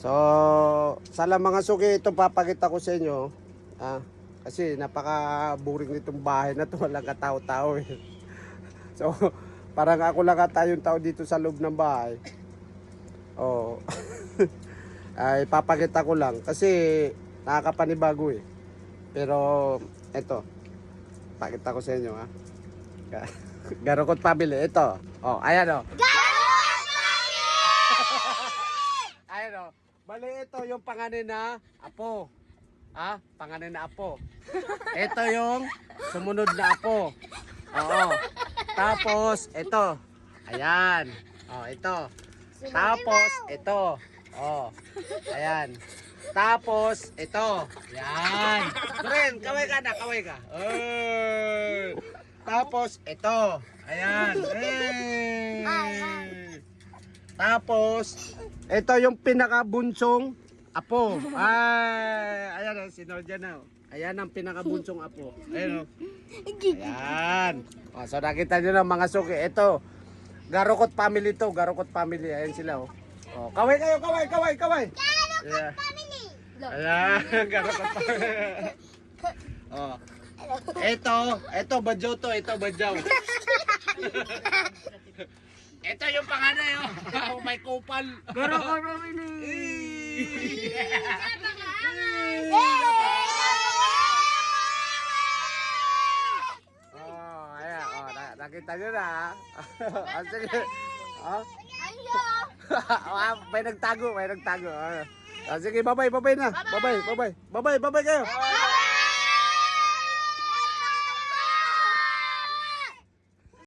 So, sa mga suki, ito papakita ko sa inyo. Kasi napaka-boring nitong bahay na to, walang katao-tao eh. So, parang ako lang tayong tao dito sa loob ng bahay. Oh. Ay papakita ko lang kasi nakakapanibago eh. Pero ito, pakita ko sa inyo ha. Garukot Family, ito. Oh, ayan oh. Ayan oh. Bali ito yung panganin na apo. Panganin na apo. Ito yung sumunod na apo. Oo. Tapos ito. Ayan. Oh, ito. Tapos ito. Oh. Ayan. Tapos ito. Ayan. Ren, kaway ka na, kaway ka. Tapos ito. Ayan. Tapos ito yung pinakabunsong apo. Ayan, sinod dyan na. Ayan ang pinakabunsong apo. Ayan o. Ayan. So nakita nyo na mga suki. Ito. Garukot Family to. Garukot Family. Ayan sila o. Kaway kayo. Kaway. Garukot Family. Ayan. Garukot Family. Ito badyaw to. Ito badyaw. Ito yung panganay oh. May kupal. Garukot Family. Nakita nyo na ha. Sige. May nagtago. Sige, babay na. Babay kayo.